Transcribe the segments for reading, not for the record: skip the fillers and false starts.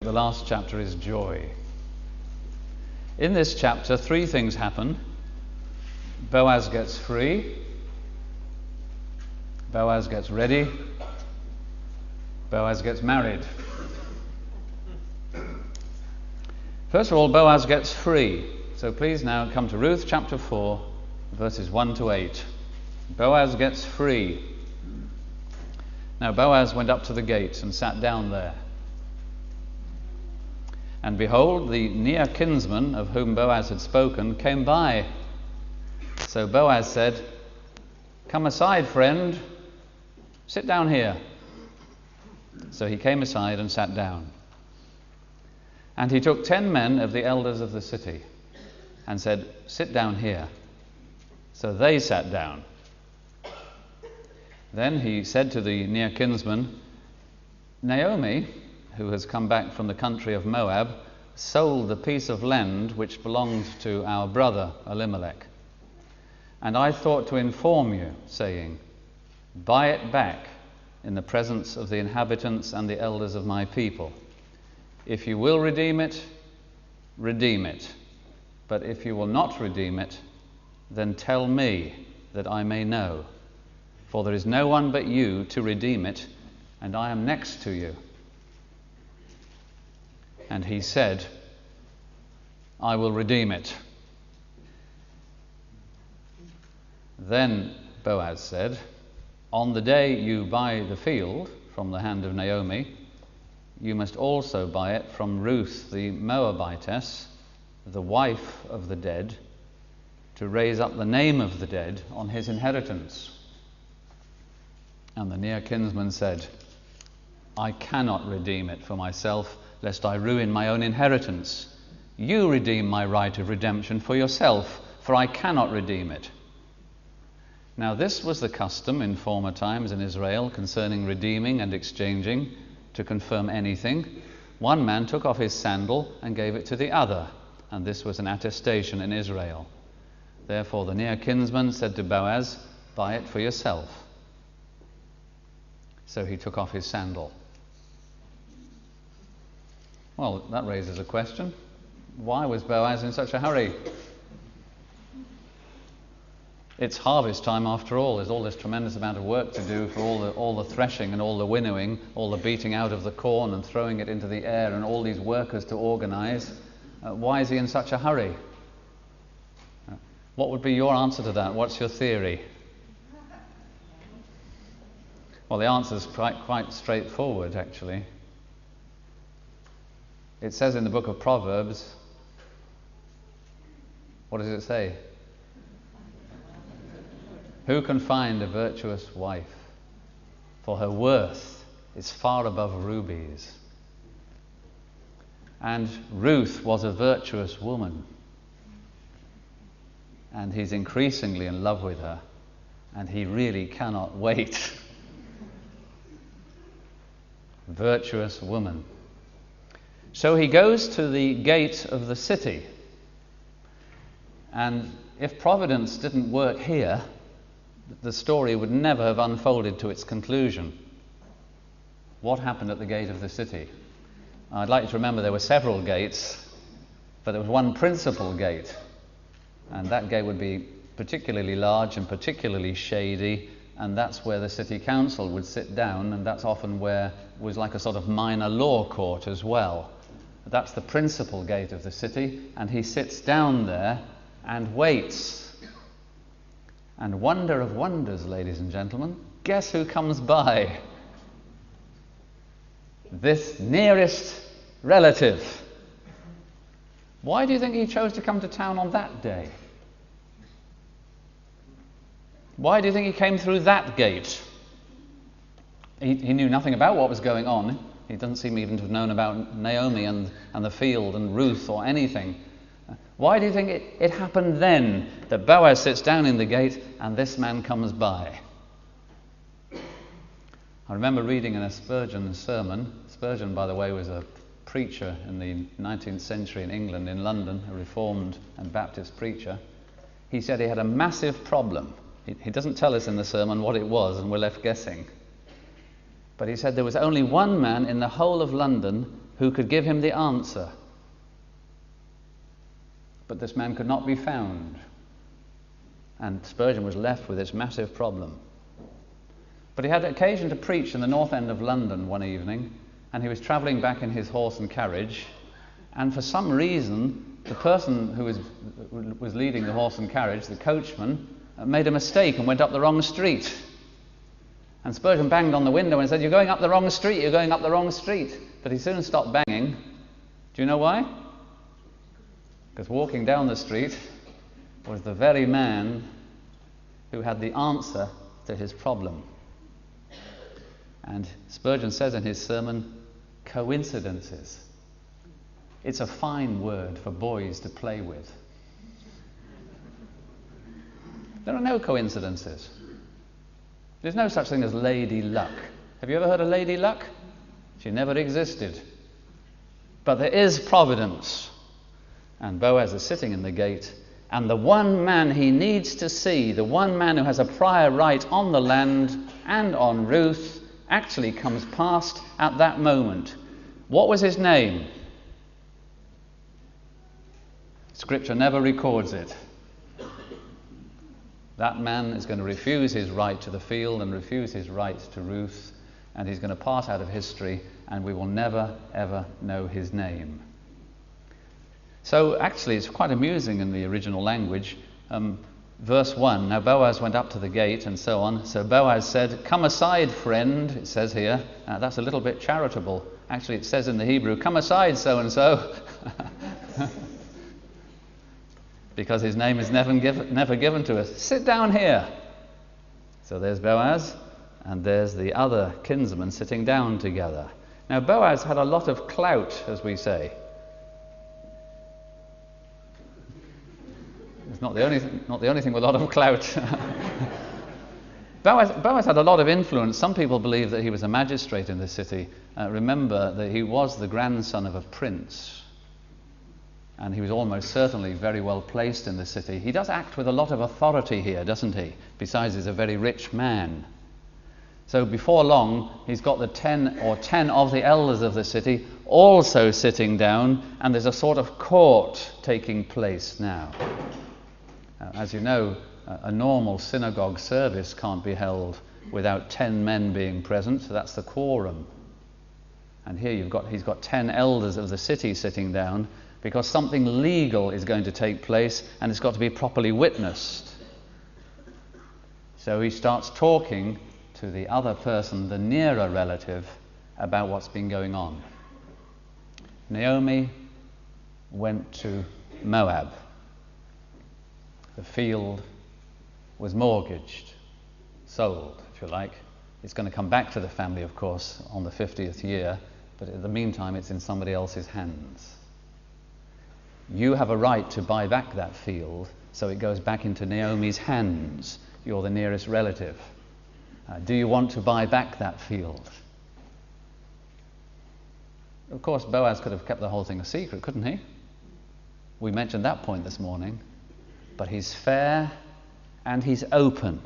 the last chapter is joy. In this chapter, three things happen. Boaz gets free, Boaz gets ready, Boaz gets married. First of all, Boaz gets free. So please now come to Ruth chapter 4, verses 1 to 8. Boaz gets free. Now Boaz went up to the gate and sat down there. And behold, the near kinsman of whom Boaz had spoken came by. So Boaz said, "Come aside, friend. Sit down here." So he came aside and sat down. And he took 10 men of the elders of the city and said, "Sit down here." So they sat down. Then he said to the near kinsman, "Naomi, who has come back from the country of Moab, sold the piece of land which belonged to our brother Elimelech. And I thought to inform you, saying, buy it back in the presence of the inhabitants and the elders of my people. If you will redeem it, redeem it. But if you will not redeem it, then tell me that I may know. For there is no one but you to redeem it, and I am next to you." And he said, "I will redeem it." Then Boaz said, "On the day you buy the field from the hand of Naomi, you must also buy it from Ruth the Moabitess, the wife of the dead, to raise up the name of the dead on his inheritance." And the near kinsman said, "I cannot redeem it for myself, lest I ruin my own inheritance. You redeem my right of redemption for yourself, for I cannot redeem it." Now this was the custom in former times in Israel concerning redeeming and exchanging. To confirm anything, one man took off his sandal and gave it to the other, and this was an attestation in Israel. Therefore the near kinsman said to Boaz, "Buy it for yourself." So he took off his sandal. Well, that raises a question. Why was Boaz in such a hurry? It's harvest time after all. There's all this tremendous amount of work to do for all the threshing and all the winnowing, all the beating out of the corn and throwing it into the air, and all these workers to organize. Why is he in such a hurry? What would be your answer to that? What's your theory? Well, the answer is quite straightforward, actually. It says in the book of Proverbs, what does it say? Who can find a virtuous wife? For her worth is far above rubies. And Ruth was a virtuous woman. And he's increasingly in love with her. And he really cannot wait. Virtuous woman. So he goes to the gate of the city. And if Providence didn't work here, the story would never have unfolded to its conclusion. What happened at the gate of the city? I'd like you to remember there were several gates, but there was one principal gate. And that gate would be particularly large and particularly shady, and that's where the city council would sit down, and that's often where it was like a sort of minor law court as well. That's the principal gate of the city, and he sits down there and waits. And wonder of wonders, ladies and gentlemen, guess who comes by? This nearest relative. Why do you think he chose to come to town on that day? Why do you think he came through that gate? He knew nothing about what was going on. He doesn't seem even to have known about Naomi and the field and Ruth or anything. Why do you think it happened then that Boaz sits down in the gate and this man comes by? I remember reading in a Spurgeon sermon. Spurgeon, by the way, was a preacher in the 19th century in England, in London, a Reformed and Baptist preacher. He said he had a massive problem. He doesn't tell us in the sermon what it was, and we're left guessing. But he said there was only one man in the whole of London who could give him the answer. But this man could not be found. And Spurgeon was left with this massive problem. But he had occasion to preach in the north end of London one evening, and he was travelling back in his horse and carriage, and for some reason the person who was leading the horse and carriage, the coachman, made a mistake and went up the wrong street. And Spurgeon banged on the window and said, "You're going up the wrong street, you're going up the wrong street." But he soon stopped banging. Do you know why? Because walking down the street was the very man who had the answer to his problem. And Spurgeon says in his sermon, coincidences. It's a fine word for boys to play with. There are no coincidences. There's no such thing as Lady Luck. Have you ever heard of Lady Luck? She never existed. But there is Providence. And Boaz is sitting in the gate, and the one man he needs to see, the one man who has a prior right on the land and on Ruth, actually comes past at that moment. What was his name? Scripture never records it. That man is going to refuse his right to the field and refuse his right to Ruth, and he's going to pass out of history, and we will never, ever know his name. So actually it's quite amusing in the original language. Verse 1, now Boaz went up to the gate and so on. So Boaz said, "Come aside, friend," it says here. That's a little bit charitable. Actually it says in the Hebrew, "Come aside, so-and-so." Because his name is never given to us. "Sit down here." So there's Boaz, and there's the other kinsman sitting down together. Now Boaz had a lot of clout, as we say. It's not the only thing with a lot of clout. Boaz had a lot of influence. Some people believe that he was a magistrate in the city. Remember that he was the grandson of a prince, and he was almost certainly very well placed in the city. He does act with a lot of authority here, doesn't he? Besides, he's a very rich man. So before long, he's got the 10 of the elders of the city also sitting down, and there's a sort of court taking place now. As you know, a normal synagogue service can't be held without 10 men being present, so that's the quorum. And here he's got 10 elders of the city sitting down, because something legal is going to take place, and it's got to be properly witnessed. So he starts talking to the other person, the nearer relative, about what's been going on. Naomi went to Moab. The field was mortgaged, sold, if you like. It's going to come back to the family, of course, on the 50th year, but in the meantime it's in somebody else's hands. You have a right to buy back that field, so it goes back into Naomi's hands. You're the nearest relative. Do you want to buy back that field? Of course, Boaz could have kept the whole thing a secret, couldn't he? We mentioned that point this morning. But he's fair and he's open.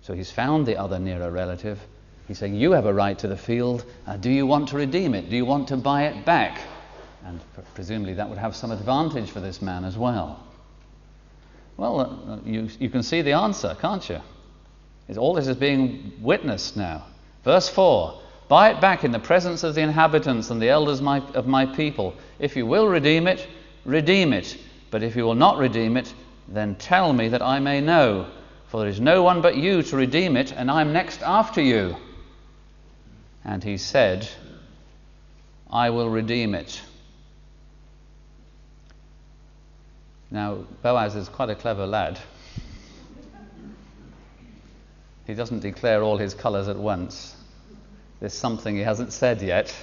So he's found the other nearer relative. He's saying, you have a right to the field. Do you want to redeem it? Do you want to buy it back? And presumably that would have some advantage for this man as well. Well, you can see the answer, can't you? All this is being witnessed now. Verse 4, "Buy it back in the presence of the inhabitants and the elders of my people. If you will redeem it, redeem it. But if you will not redeem it, then tell me that I may know. For there is no one but you to redeem it, and I am next after you." And he said, "I will redeem it." Now, Boaz is quite a clever lad. He doesn't declare all his colours at once. There's something he hasn't said yet,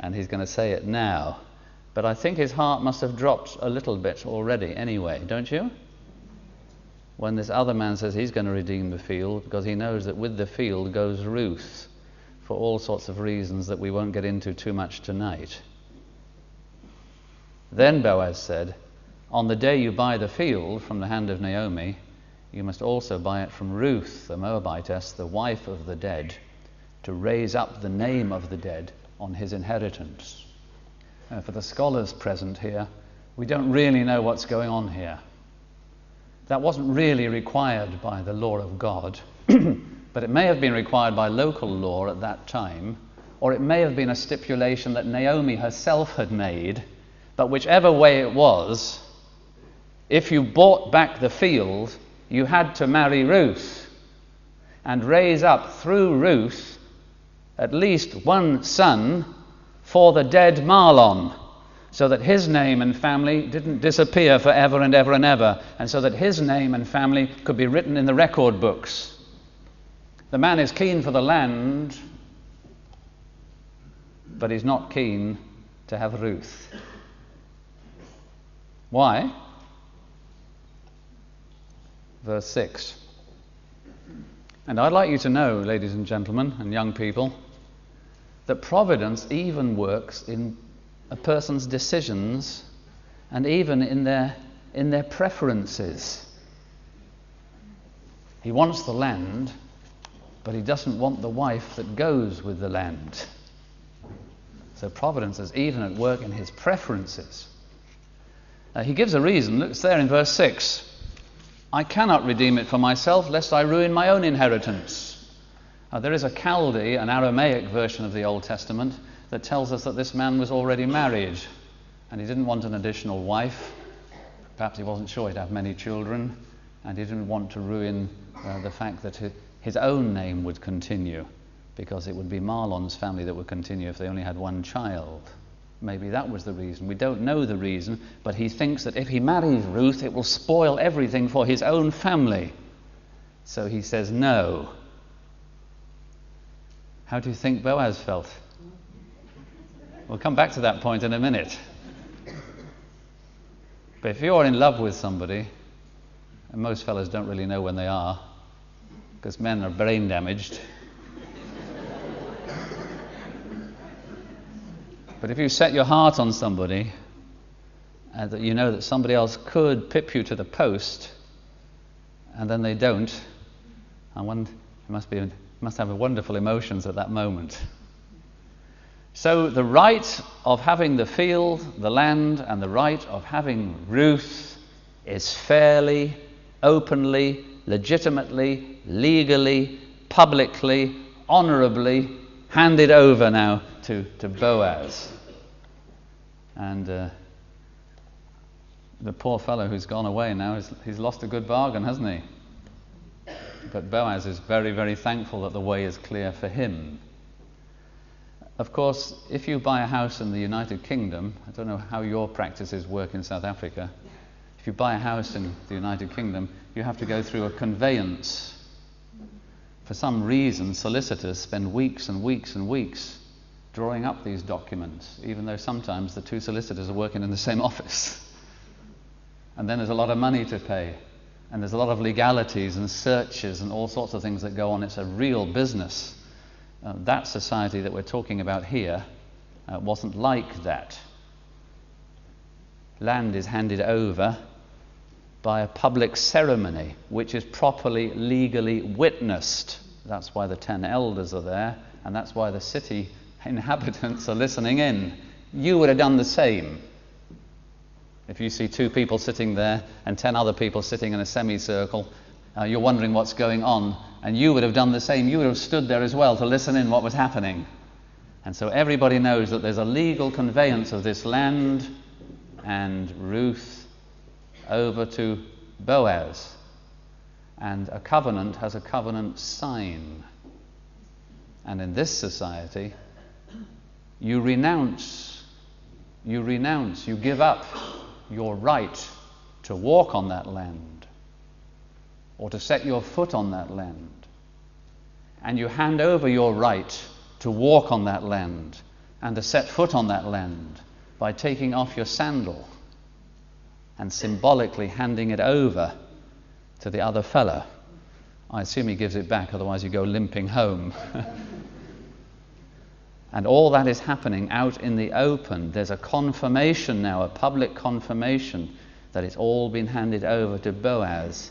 and he's going to say it now. But I think his heart must have dropped a little bit already anyway, don't you? When this other man says he's going to redeem the field, because he knows that with the field goes Ruth, for all sorts of reasons that we won't get into too much tonight. Then Boaz said, "On the day you buy the field from the hand of Naomi, you must also buy it from Ruth, the Moabitess, the wife of the dead, to raise up the name of the dead on his inheritance. For the scholars present here, we don't really know what's going on here. That wasn't really required by the law of God, but it may have been required by local law at that time, or it may have been a stipulation that Naomi herself had made. But whichever way it was, if you bought back the field, you had to marry Ruth and raise up through Ruth at least one son for the dead Mahlon, so that his name and family didn't disappear forever and ever and ever, and so that his name and family could be written in the record books. The man is keen for the land, but he's not keen to have Ruth. Why? Verse 6. And I'd like you to know, ladies and gentlemen and young people, that providence even works in a person's decisions and even in their preferences. He wants the land, but he doesn't want the wife that goes with the land. So providence is even at work in his preferences. He gives a reason. It's there in verse 6. I cannot redeem it for myself, lest I ruin my own inheritance. There is a Chaldee, an Aramaic version of the Old Testament, that tells us that this man was already married, and he didn't want an additional wife. Perhaps he wasn't sure he'd have many children, and he didn't want to ruin the fact that his own name would continue, because it would be Mahlon's family that would continue if they only had one child. Maybe that was the reason. We don't know the reason, but he thinks that if he marries Ruth, it will spoil everything for his own family. So he says no. How do you think Boaz felt? We'll come back to that point in a minute. But if you're in love with somebody, and most fellas don't really know when they are, because men are brain damaged. But if you set your heart on somebody, and that you know that somebody else could pip you to the post, and then they don't, you must have wonderful emotions at that moment. So the right of having the field, the land, and the right of having Ruth is fairly, openly, legitimately, legally, publicly, honourably handed over now to Boaz. And the poor fellow who's gone away now, he's lost a good bargain, hasn't he? But Boaz is very, very thankful that the way is clear for him. Of course, if you buy a house in the United Kingdom, I don't know how your practices work in South Africa. If you buy a house in the United Kingdom, you have to go through a conveyance. For some reason, solicitors spend weeks and weeks and weeks drawing up these documents, even though sometimes the two solicitors are working in the same office. And then there's a lot of money to pay, and there's a lot of legalities and searches and all sorts of things that go on. It's a real business. That society that we're talking about here wasn't like that. Land is handed over by a public ceremony, which is properly, legally witnessed. That's why the 10 elders are there, and that's why the city inhabitants are listening in. You would have done the same. If you see 2 people sitting there and 10 other people sitting in a semicircle, you're wondering what's going on, and you would have done the same. You would have stood there as well to listen in what was happening. And so everybody knows that there's a legal conveyance of this land and Ruth over to Boaz. And a covenant has a covenant sign. And in this society, you renounce, you give up your right to walk on that land or to set your foot on that land. And you hand over your right to walk on that land and to set foot on that land by taking off your sandal and symbolically handing it over to the other fellow. I assume he gives it back, otherwise you go limping home. And all that is happening out in the open. There's a confirmation now, a public confirmation, that it's all been handed over to Boaz,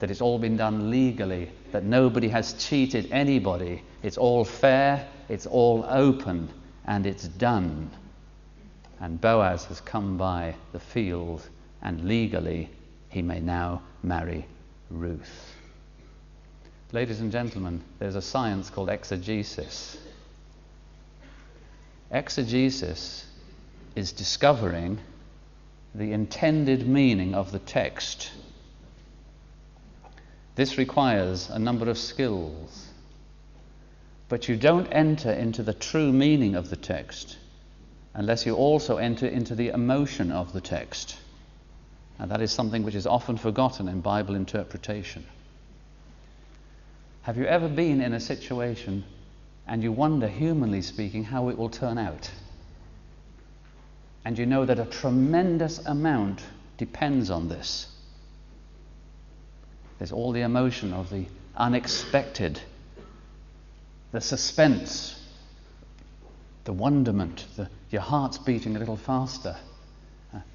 that it's all been done legally, that nobody has cheated anybody. It's all fair, it's all open, and it's done. And Boaz has come by the field, and legally he may now marry Ruth. Ladies and gentlemen, there's a science called exegesis. Exegesis is discovering the intended meaning of the text. This requires a number of skills, but you don't enter into the true meaning of the text unless you also enter into the emotion of the text. And that is something which is often forgotten in Bible interpretation. Have you ever been in a situation and you wonder, humanly speaking, how it will turn out? And you know that a tremendous amount depends on this. There's all the emotion of the unexpected, the suspense, the wonderment, your heart's beating a little faster.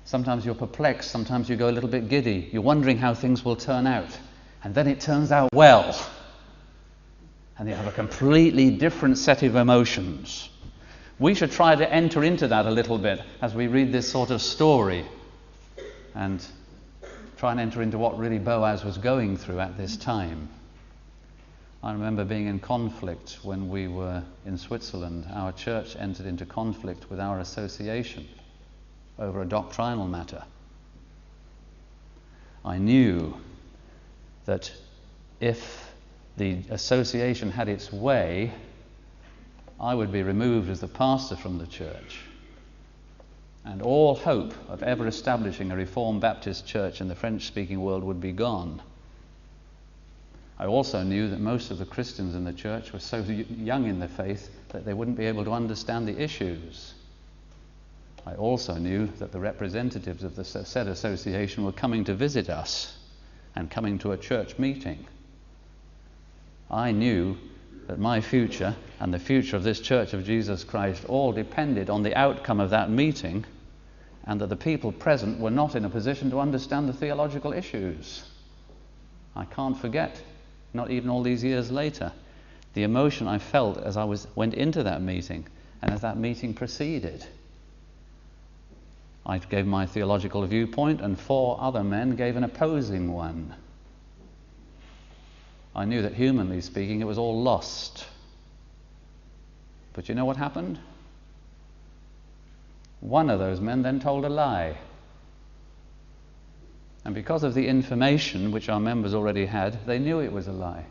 Sometimes you're perplexed, sometimes you go a little bit giddy. You're wondering how things will turn out. And then it turns out well. And you have a completely different set of emotions. We should try to enter into that a little bit as we read this sort of story and try and enter into what really Boaz was going through at this time. I remember being in conflict when we were in Switzerland. Our church entered into conflict with our association over a doctrinal matter. I knew that if the association had its way, I would be removed as the pastor from the church, and all hope of ever establishing a Reformed Baptist church in the French-speaking world would be gone. I also knew that most of the Christians in the church were so young in their faith that they wouldn't be able to understand the issues. I also knew that the representatives of the said association were coming to visit us and coming to a church meeting. I knew that my future and the future of this Church of Jesus Christ all depended on the outcome of that meeting, and that the people present were not in a position to understand the theological issues. I can't forget, not even all these years later, the emotion I felt as I went into that meeting and as that meeting proceeded. I gave my theological viewpoint, and 4 other men gave an opposing one. I knew that, humanly speaking, it was all lost. But you know what happened? One of those men then told a lie. And because of the information which our members already had, they knew it was a lie.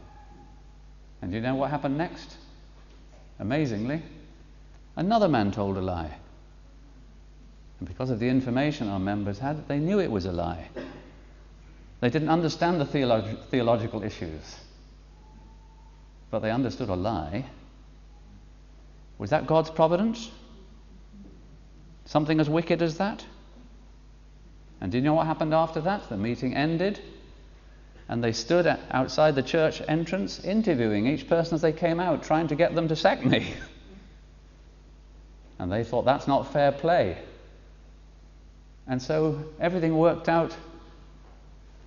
And you know what happened next? Amazingly, another man told a lie. And because of the information our members had, they knew it was a lie. They didn't understand the theological issues, but they understood a lie. Was that God's providence? Something as wicked as that? And do you know what happened after that? The meeting ended, and they stood outside the church entrance interviewing each person as they came out, trying to get them to sack me. And they thought, that's not fair play. And so everything worked out.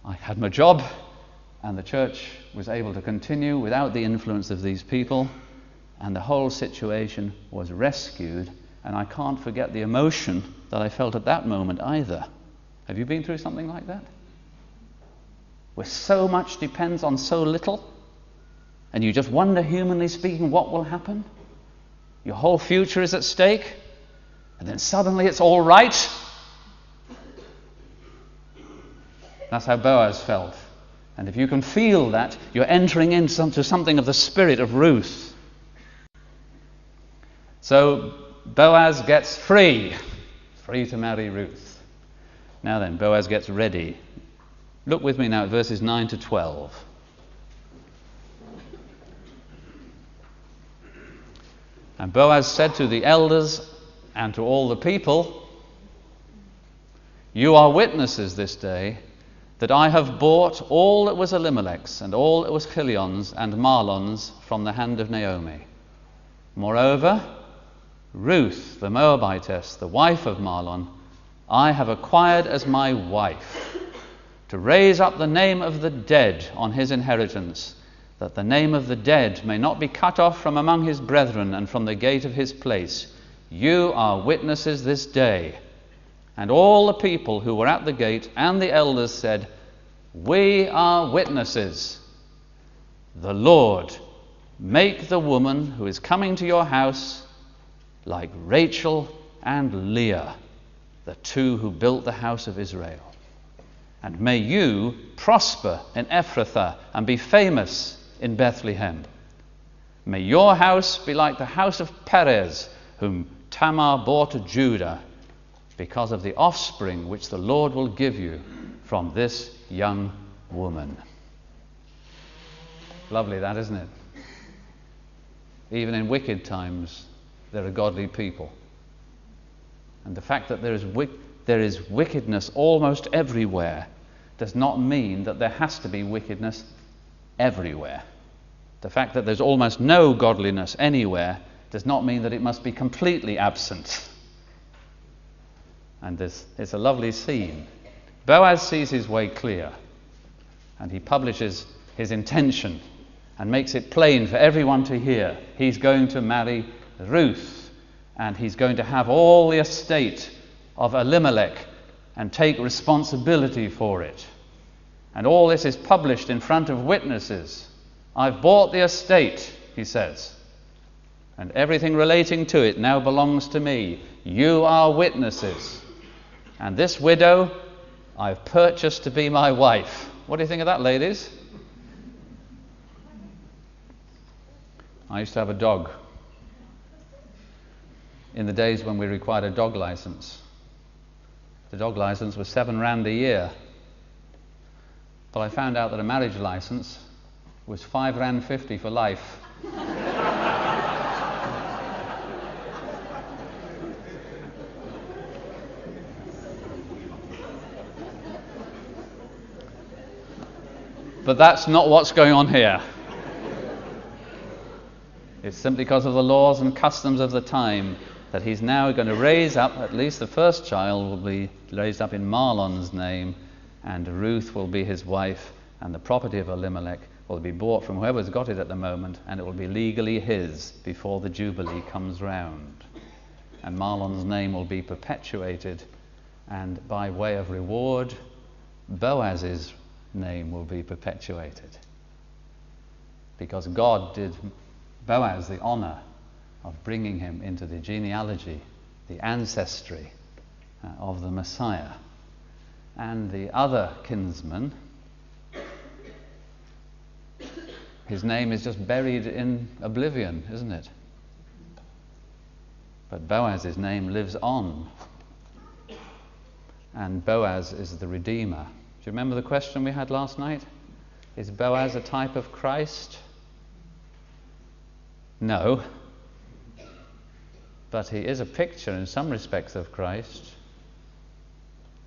I had my job, and the church was able to continue without the influence of these people, and the whole situation was rescued. And I can't forget the emotion that I felt at that moment either. Have you been through something like that? Where so much depends on so little, and you just wonder, humanly speaking, what will happen? Your whole future is at stake, and then suddenly it's all right. That's how Boaz felt. And if you can feel that, you're entering into something of the spirit of Ruth. So Boaz gets free to marry Ruth. Now then, Boaz gets ready. Look with me now at verses 9 to 12. And Boaz said to the elders and to all the people, "You are witnesses this day that I have bought all that was Elimelech's and all that was Chilion's and Mahlon's from the hand of Naomi. Moreover, Ruth, the Moabitess, the wife of Mahlon, I have acquired as my wife, to raise up the name of the dead on his inheritance, that the name of the dead may not be cut off from among his brethren and from the gate of his place, You are witnesses this day. And all the people who were at the gate and the elders said, We are witnesses. The Lord make the woman who is coming to your house like Rachel and Leah, the two who built the house of Israel. And may you prosper in Ephrathah and be famous in Bethlehem. May your house be like the house of Perez, whom Tamar bore to Judah, because of the offspring which the Lord will give you from this young woman. Lovely that, isn't it? Even in wicked times, there are godly people. And the fact that there is wickedness almost everywhere does not mean that there has to be wickedness everywhere. The fact that there's almost no godliness anywhere does not mean that it must be completely absent. And it's a lovely scene. Boaz sees his way clear, and he publishes his intention and makes it plain for everyone to hear. He's going to marry Ruth, and he's going to have all the estate of Elimelech and take responsibility for it. And all this is published in front of witnesses. I've bought the estate, he says, and everything relating to it now belongs to me. You are witnesses. And this widow I've purchased to be my wife. What do you think of that, ladies? I used to have a dog in the days when we required a dog license. The dog license was £7 a year. But I found out that a marriage license was £5.50 for life. But that's not what's going on here. It's simply because of the laws and customs of the time that he's now going to raise up, at least the first child will be raised up in Mahlon's name, and Ruth will be his wife, and the property of Elimelech will be bought from whoever's got it at the moment, and it will be legally his before the Jubilee comes round. And Mahlon's name will be perpetuated, and by way of reward, Boaz's name will be perpetuated. Because God did Boaz the honor of bringing him into the genealogy, the ancestry of the Messiah. And the other kinsman, his name is just buried in oblivion, isn't it? But Boaz's name lives on. And Boaz is the Redeemer. Do you remember the question we had last night? Is Boaz a type of Christ? No. But he is a picture in some respects of Christ.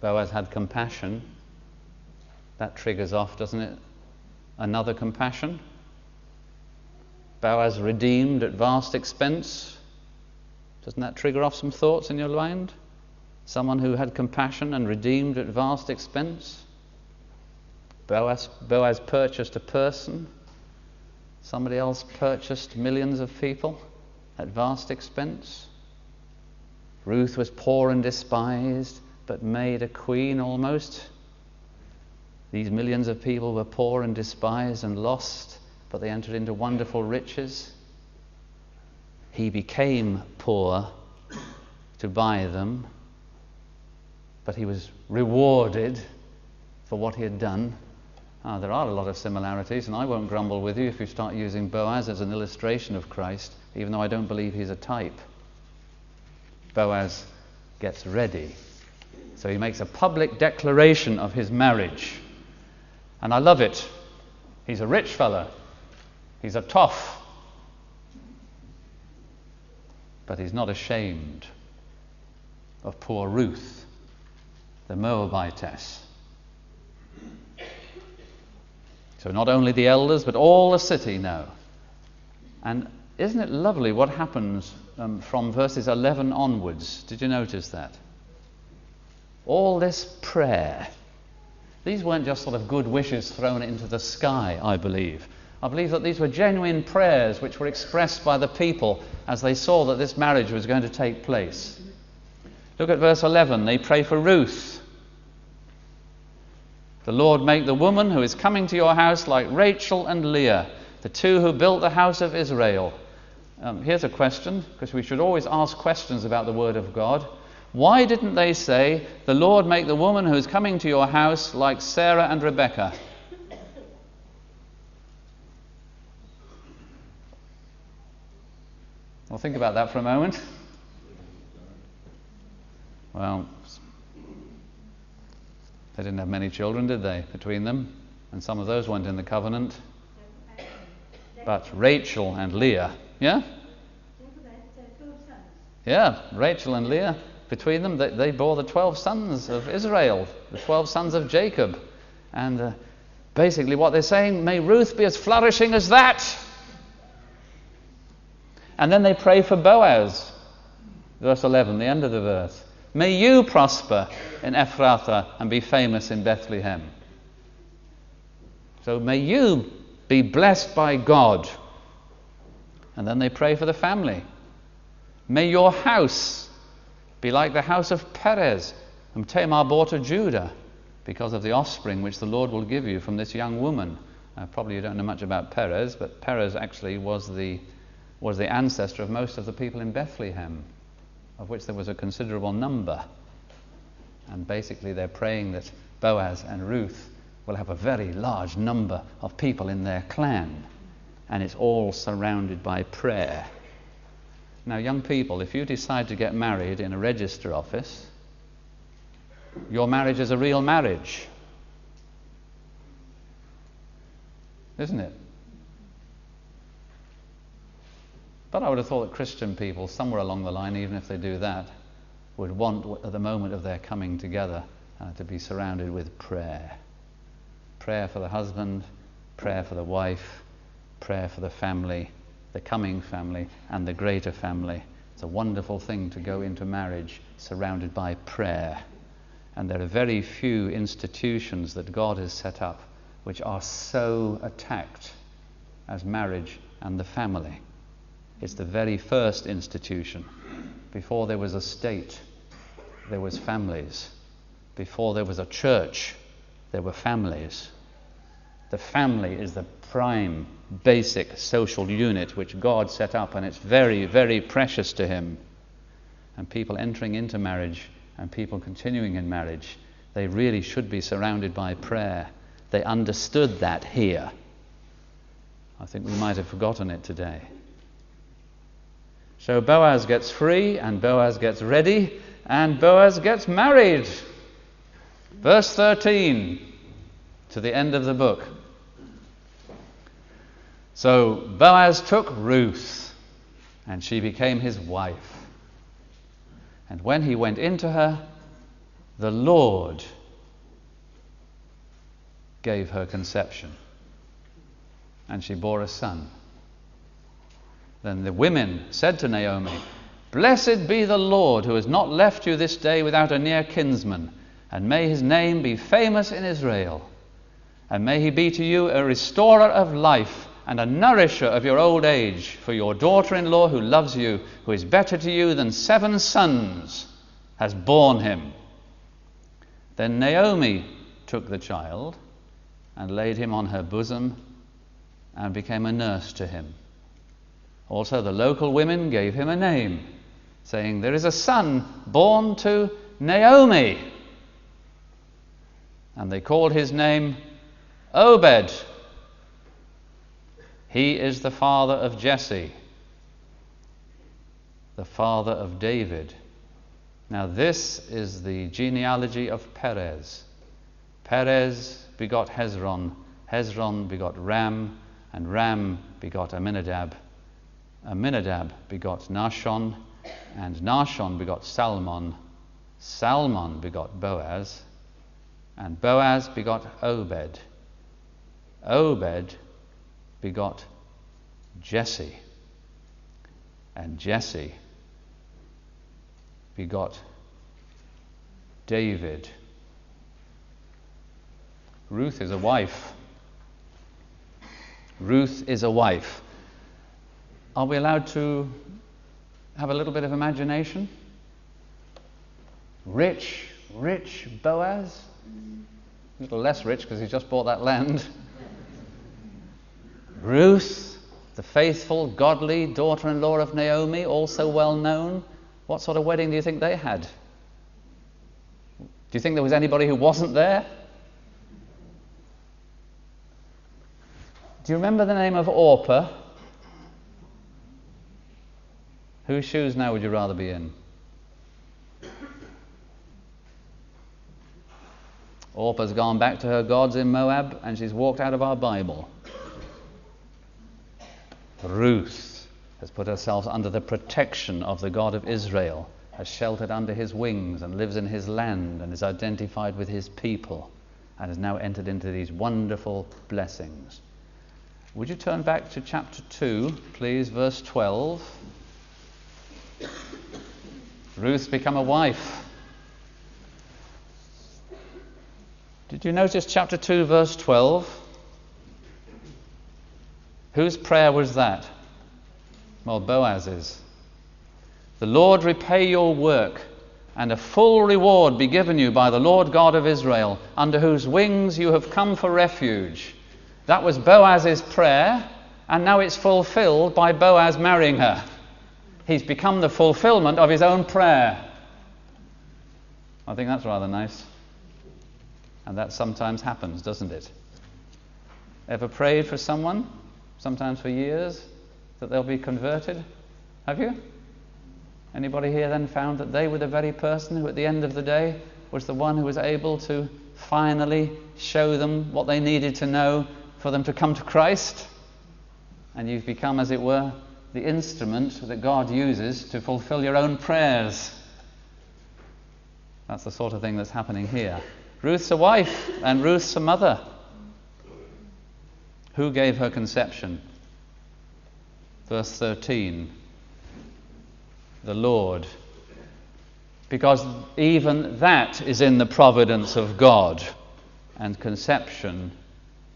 Boaz had compassion. That triggers off, doesn't it? Another compassion. Boaz redeemed at vast expense. Doesn't that trigger off some thoughts in your mind? Someone who had compassion and redeemed at vast expense. Boaz purchased a person. Somebody else purchased millions of people at vast expense. Ruth was poor and despised, but made a queen almost. These millions of people were poor and despised and lost, but they entered into wonderful riches. He became poor to buy them, but he was rewarded for what he had done. There are a lot of similarities, and I won't grumble with you if you start using Boaz as an illustration of Christ, even though I don't believe he's a type. Boaz gets ready. So he makes a public declaration of his marriage. And I love it. He's a rich fella. He's a toff. But he's not ashamed of poor Ruth, the Moabitess. So not only the elders, but all the city know. And isn't it lovely what happens from verses 11 onwards? Did you notice that? All this prayer. These weren't just sort of good wishes thrown into the sky, I believe. I believe that these were genuine prayers which were expressed by the people as they saw that this marriage was going to take place. Look at verse 11. They pray for Ruth. The Lord make the woman who is coming to your house like Rachel and Leah, the two who built the house of Israel. Here's a question, because we should always ask questions about the Word of God. Why didn't they say, the Lord make the woman who is coming to your house like Sarah and Rebekah? Well, think about that for a moment. Well, they didn't have many children, did they, between them? And some of those weren't in the covenant. But Rachel and Leah, yeah? Yeah, Rachel and Leah, between them, they bore the 12 sons of Israel, the 12 sons of Jacob. And basically what they're saying, may Ruth be as flourishing as that. And then they pray for Boaz. Verse 11, the end of the verse. May you prosper in Ephrathah and be famous in Bethlehem. So may you be blessed by God. And then they pray for the family. May your house be like the house of Perez, whom Tamar bore to Judah, because of the offspring which the Lord will give you from this young woman. Probably you don't know much about Perez, but Perez actually was the ancestor of most of the people in Bethlehem, of which there was a considerable number. And basically they're praying that Boaz and Ruth will have a very large number of people in their clan, and it's all surrounded by prayer. Now, young people, if you decide to get married in a register office, your marriage is a real marriage, isn't it? But I would have thought that Christian people, somewhere along the line, even if they do that, would want, at the moment of their coming together, to be surrounded with prayer. Prayer for the husband, prayer for the wife, prayer for the family, the coming family, and the greater family. It's a wonderful thing to go into marriage surrounded by prayer. And there are very few institutions that God has set up which are so attacked as marriage and the family. It's the very first institution. Before there was a state, there was families. Before there was a church, there were families. The family is the prime, basic social unit which God set up, and it's very, very precious to Him. And people entering into marriage and people continuing in marriage, they really should be surrounded by prayer. They understood that here. I think we might have forgotten it today. So Boaz gets free, and Boaz gets ready, and Boaz gets married. Verse 13, to the end of the book. So Boaz took Ruth, and she became his wife. And when he went into her, the Lord gave her conception, and she bore a son. Then the women said to Naomi, "Blessed be the Lord, who has not left you this day without a near kinsman, and may his name be famous in Israel. And may he be to you a restorer of life and a nourisher of your old age, for your daughter-in-law who loves you, who is better to you than 7 sons, has borne him." Then Naomi took the child and laid him on her bosom and became a nurse to him. Also the local women gave him a name, saying, "There is a son born to Naomi." And they called his name Obed. He is the father of Jesse, the father of David. Now this is the genealogy of Perez. Perez begot Hezron, Hezron begot Ram, and Ram begot Amminadab. Amminadab begot Nahshon, and Nahshon begot Salmon. Salmon begot Boaz, and Boaz begot Obed. Obed begot Jesse, and Jesse begot David. Ruth is a wife. Ruth is a wife. Are we allowed to have a little bit of imagination? Rich Boaz. A little less rich because he's just bought that land. Ruth, the faithful, godly daughter-in-law of Naomi, also well known. What sort of wedding do you think they had? Do you think there was anybody who wasn't there? Do you remember the name of Orpah? Whose shoes now would you rather be in? Orpah's gone back to her gods in Moab, and she's walked out of our Bible. Ruth has put herself under the protection of the God of Israel, has sheltered under his wings and lives in his land and is identified with his people and has now entered into these wonderful blessings. Would you turn back to chapter 2, please, verse 12. Ruth's become a wife. Did you notice chapter 2, verse 12? Whose prayer was that? Well, Boaz's. The Lord repay your work, and a full reward be given you by the Lord God of Israel, under whose wings you have come for refuge. That was Boaz's prayer, and now it's fulfilled by Boaz marrying her. He's become the fulfillment of his own prayer. I think that's rather nice. And that sometimes happens, doesn't it? Ever prayed for someone, sometimes for years, that they'll be converted? Have you? Anybody here then found that they were the very person who at the end of the day was the one who was able to finally show them what they needed to know for them to come to Christ? And you've become, as it were, the instrument that God uses to fulfill your own prayers. That's the sort of thing that's happening here. Ruth's a wife, and Ruth's a mother. Who gave her conception? Verse 13. The Lord. Because even that is in the providence of God, and conception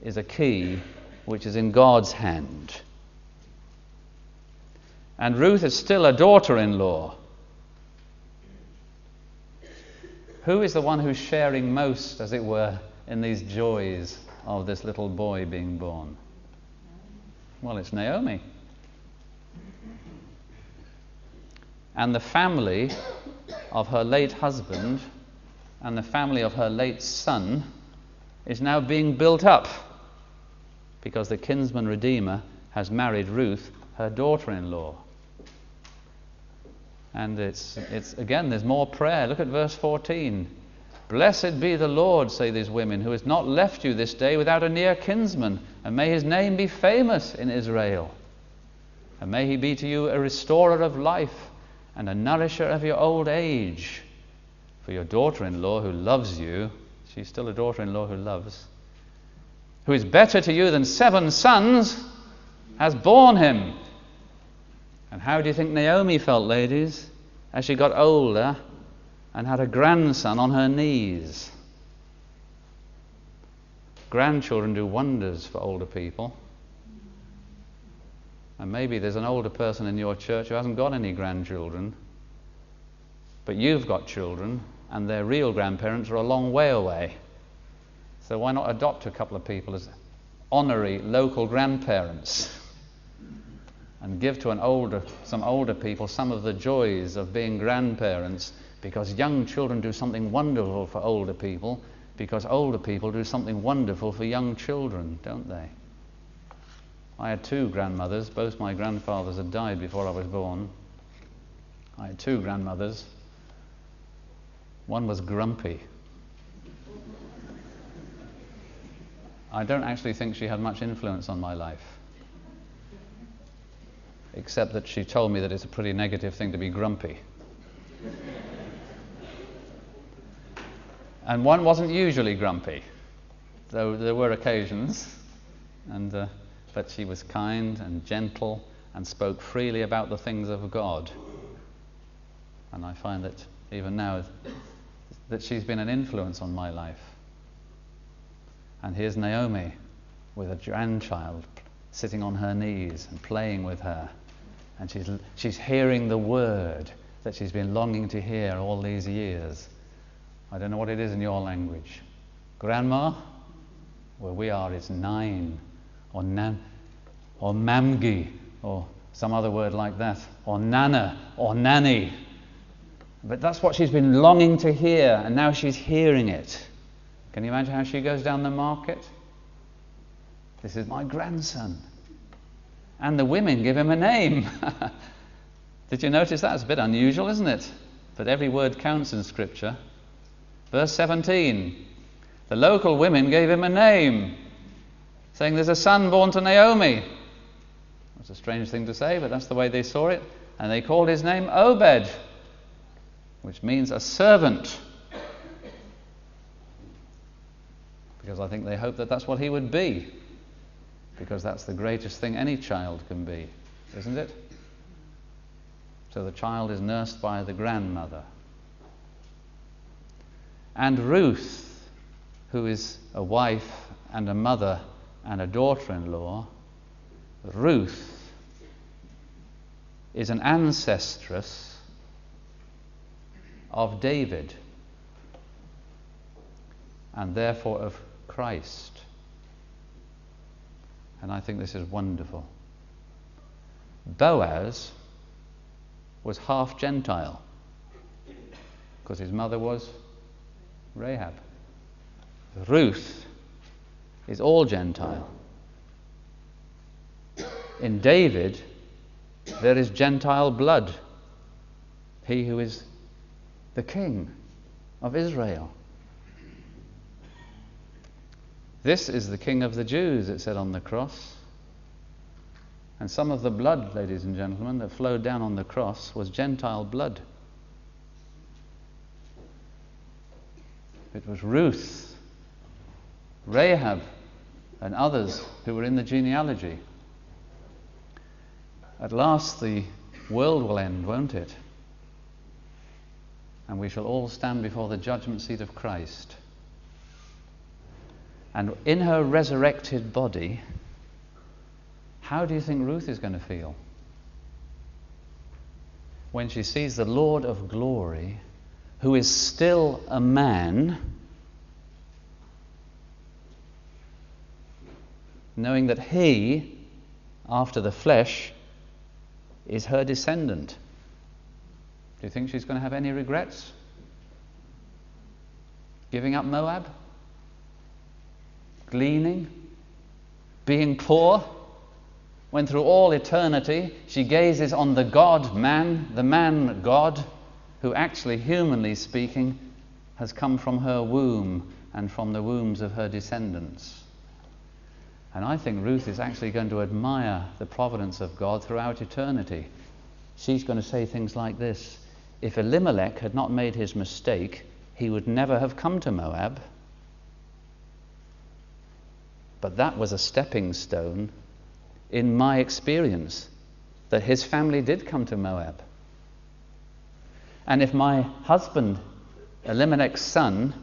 is a key which is in God's hand. And Ruth is still a daughter-in-law. Who is the one who's sharing most, as it were, in these joys of this little boy being born? Well, it's Naomi. And the family of her late husband and the family of her late son is now being built up because the kinsman redeemer has married Ruth, her daughter-in-law. And it's again, there's more prayer. Look at verse 14. Blessed be the Lord, say these women, who has not left you this day without a near kinsman, and may his name be famous in Israel. And may he be to you a restorer of life and a nourisher of your old age. For your daughter-in-law who loves you, she's still a daughter-in-law who loves, who is better to you than 7 sons, has borne him. And how do you think Naomi felt, ladies, as she got older and had a grandson on her knees? Grandchildren do wonders for older people. And maybe there's an older person in your church who hasn't got any grandchildren, but you've got children, and their real grandparents are a long way away. So why not adopt a couple of people as honorary local grandparents and give to some older people some of the joys of being grandparents, because young children do something wonderful for older people, because older people do something wonderful for young children, don't they? I had 2 grandmothers. Both my grandfathers had died before I was born. I had 2 grandmothers. One was grumpy. I don't actually think she had much influence on my life, except that she told me that it's a pretty negative thing to be grumpy. And one wasn't usually grumpy, though there were occasions, but she was kind and gentle and spoke freely about the things of God. And I find that even now that she's been an influence on my life. And here's Naomi with a grandchild sitting on her knees and playing with her. And she's hearing the word that she's been longing to hear all these years. I don't know what it is in your language. Grandma? Where we are, it's nine, or mamgi, or some other word like that, or nana, or nanny. But that's what she's been longing to hear, and now she's hearing it. Can you imagine how she goes down the market? This is my grandson. And the women give him a name. Did you notice that? It's a bit unusual, isn't it? But every word counts in Scripture. Verse 17. The local women gave him a name, saying, there's a son born to Naomi. That's a strange thing to say, but that's the way they saw it. And they called his name Obed, which means a servant. Because I think they hoped that that's what he would be. Because that's the greatest thing any child can be, isn't it? So the child is nursed by the grandmother. And Ruth, who is a wife and a mother and a daughter-in-law, Ruth is an ancestress of David and therefore of Christ. And I think this is wonderful. Boaz was half Gentile because his mother was Rahab. Ruth is all Gentile. In David, there is Gentile blood. He who is the king of Israel. This is the King of the Jews, it said on the cross. And some of the blood, ladies and gentlemen, that flowed down on the cross was Gentile blood. It was Ruth, Rahab, and others who were in the genealogy. At last the world will end, won't it? And we shall all stand before the judgment seat of Christ. And in her resurrected body, how do you think Ruth is going to feel? When she sees the Lord of glory, who is still a man, knowing that he, after the flesh, is her descendant. Do you think she's going to have any regrets? Giving up Moab? Gleaning? Being poor? When through all eternity she gazes on the God-man, the man God, who actually, humanly speaking, has come from her womb and from the wombs of her descendants. And I think Ruth is actually going to admire the providence of God throughout eternity. She's going to say things like this: if Elimelech had not made his mistake, he would never have come to Moab. But that was a stepping stone in my experience, that his family did come to Moab. And if my husband, Elimelech's son,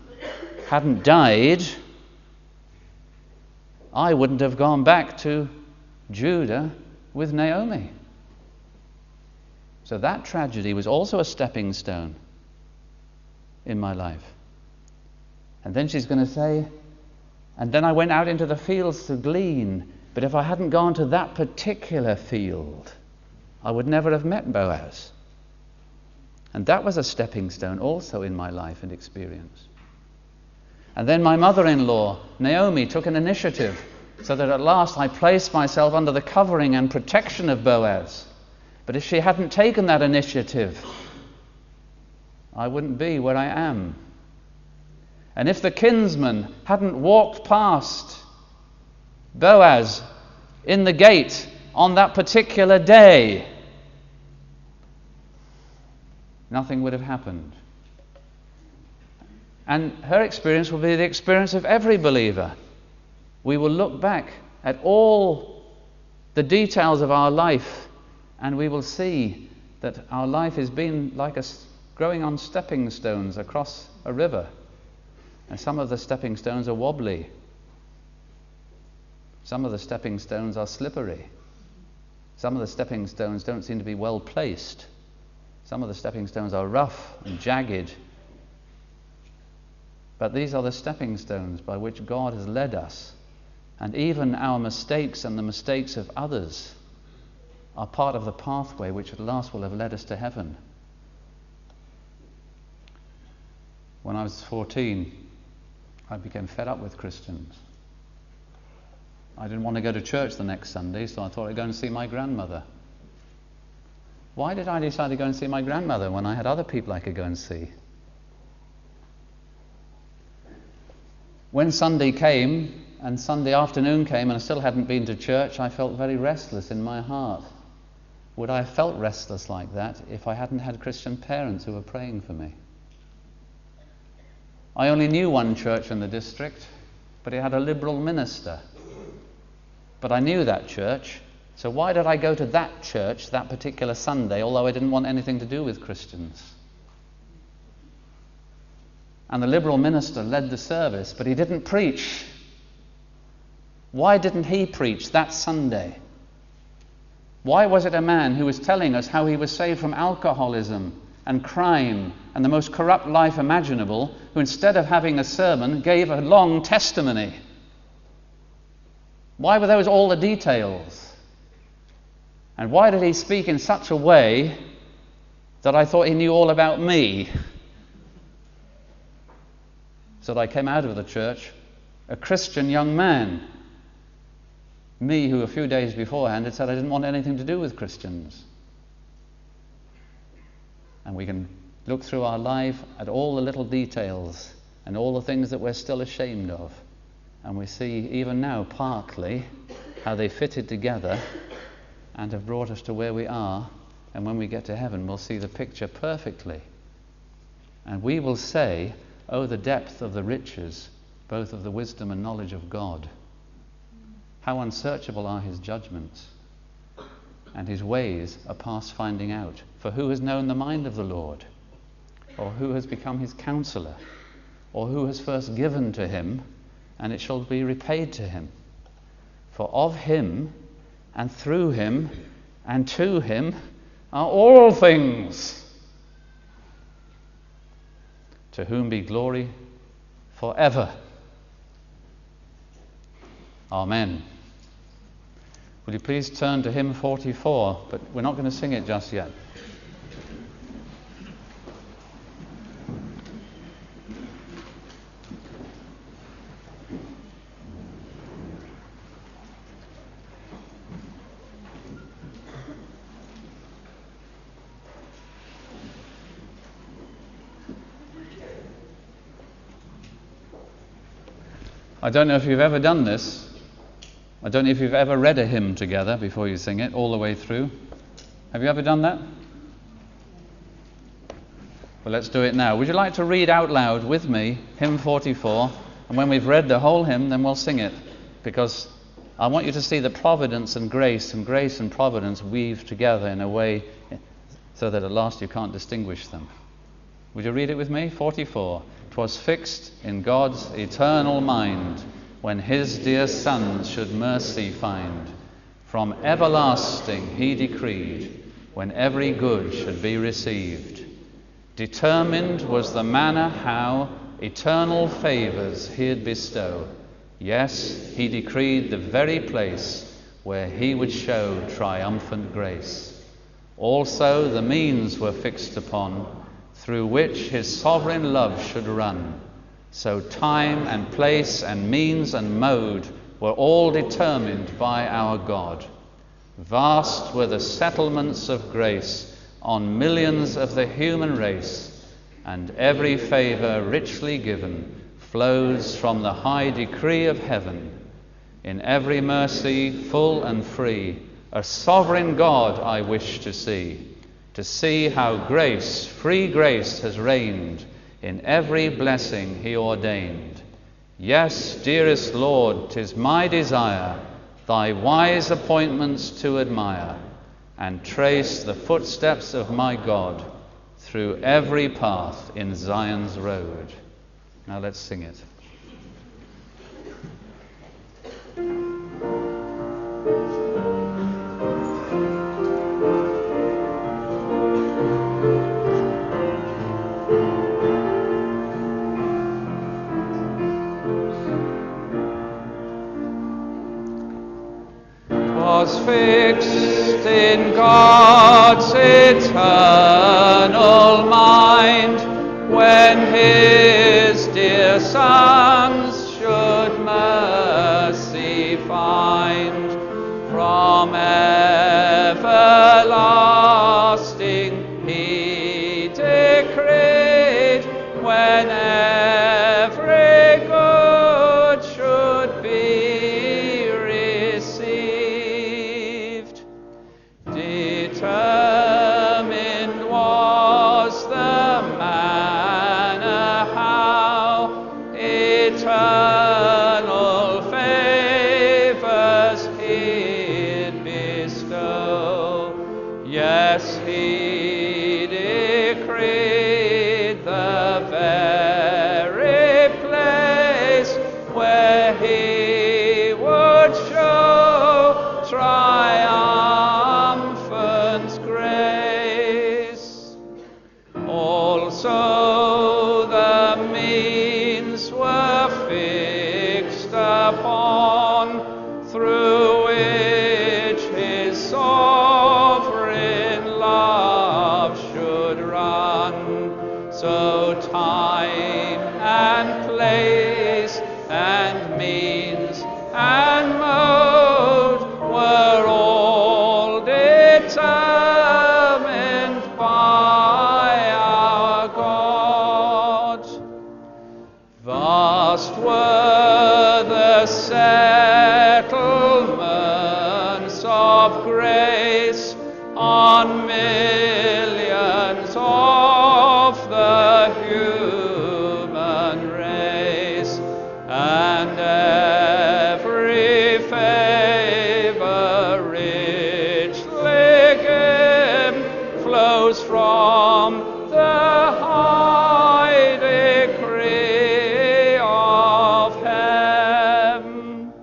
hadn't died, I wouldn't have gone back to Judah with Naomi. So that tragedy was also a stepping stone in my life. And then she's going to say, and then I went out into the fields to glean, but if I hadn't gone to that particular field, I would never have met Boaz. And that was a stepping stone also in my life and experience. And then my mother-in-law, Naomi, took an initiative so that at last I placed myself under the covering and protection of Boaz. But if she hadn't taken that initiative, I wouldn't be where I am. And if the kinsman hadn't walked past Boaz in the gate on that particular day, nothing would have happened. And her experience will be the experience of every believer. We will look back at all the details of our life and we will see that our life has been like growing on stepping stones across a river. And some of the stepping stones are wobbly. Some of the stepping stones are slippery. Some of the stepping stones don't seem to be well placed. Some of the stepping stones are rough and jagged. But these are the stepping stones by which God has led us. And even our mistakes and the mistakes of others are part of the pathway which at last will have led us to heaven. When I was 14, I became fed up with Christians. I didn't want to go to church the next Sunday, so I thought I'd go and see my grandmother. Why did I decide to go and see my grandmother when I had other people I could go and see? When Sunday came, and Sunday afternoon came, and I still hadn't been to church, I felt very restless in my heart. Would I have felt restless like that if I hadn't had Christian parents who were praying for me? I only knew one church in the district, but it had a liberal minister. But I knew that church, so why did I go to that church that particular Sunday, although I didn't want anything to do with Christians? And the liberal minister led the service, but he didn't preach. Why didn't he preach that Sunday? Why was it a man who was telling us how he was saved from alcoholism and crime and the most corrupt life imaginable, who instead of having a sermon gave a long testimony? Why were those all the details? And why did he speak in such a way that I thought he knew all about me? So that I came out of the church a Christian young man. Me, who a few days beforehand had said I didn't want anything to do with Christians. And we can look through our life at all the little details and all the things that we're still ashamed of. And we see even now, partly, how they fitted together and have brought us to where we are. And when we get to heaven, we'll see the picture perfectly. And we will say, oh, the depth of the riches, both of the wisdom and knowledge of God. How unsearchable are his judgments, and his ways are past finding out. For who has known the mind of the Lord? Or who has become his counselor? Or who has first given to him, and it shall be repaid to him? For of him, and through him, and to him are all things, to whom be glory forever. Amen. Will you please turn to hymn 44, but we're not going to sing it just yet. I don't know if you've ever done this. I don't know if you've ever read a hymn together before you sing it all the way through. Have you ever done that? Well, let's do it now. Would you like to read out loud with me hymn 44? And when we've read the whole hymn, then we'll sing it. Because I want you to see that providence and grace and providence weave together in a way so that at last you can't distinguish them. Would you read it with me? 44. 'Twas fixed in God's eternal mind, when his dear sons should mercy find. From everlasting he decreed, when every good should be received. Determined was the manner how eternal favours he'd bestow. Yes, he decreed the very place where he would show triumphant grace. Also the means were fixed upon, through which his sovereign love should run. So time and place and means and mode were all determined by our God. Vast were the settlements of grace on millions of the human race, and every favour richly given flows from the high decree of heaven. In every mercy full and free, a sovereign God I wish to see how grace, free grace, has reigned in every blessing he ordained. Yes, dearest Lord, 'tis my desire thy wise appointments to admire, and trace the footsteps of my God through every path in Zion's road. Now let's sing it. fixed in God's eternal mind, when his dear sons should mercy find. From everlasting he decreed, when every good should be received. Determined was the manner how eternal favors he'd bestow. Yes, he decreed the very place where he would show triumphant grace. Also the means were fixed upon, through which his sovereign love should run. So time and place and means and mode were all determined by our God. Vast were the settlements of grace on millions of the human race, and every favor richly given flows from the high decree of heaven.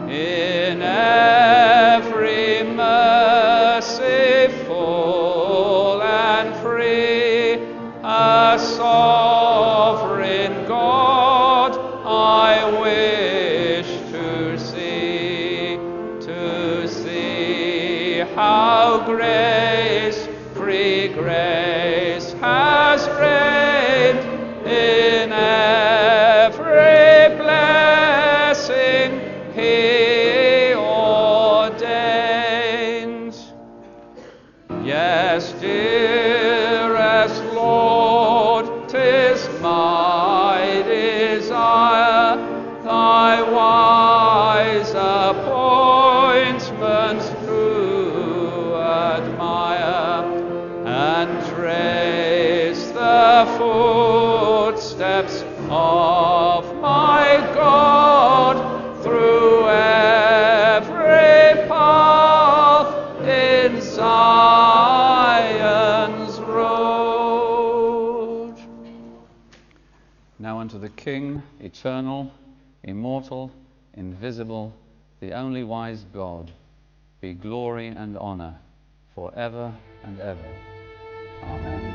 In every mercy full and free, a sovereign God I wish to see how grace, free grace, has reigned in every blessing he ordained. Yes, dearest Lord, 'tis my desire thy wise appointments to admire, and trace the footsteps of my God through every path in Zion's road. Now unto the King, eternal, immortal, invisible, the only wise God, be glory and honor for ever and ever. Amen.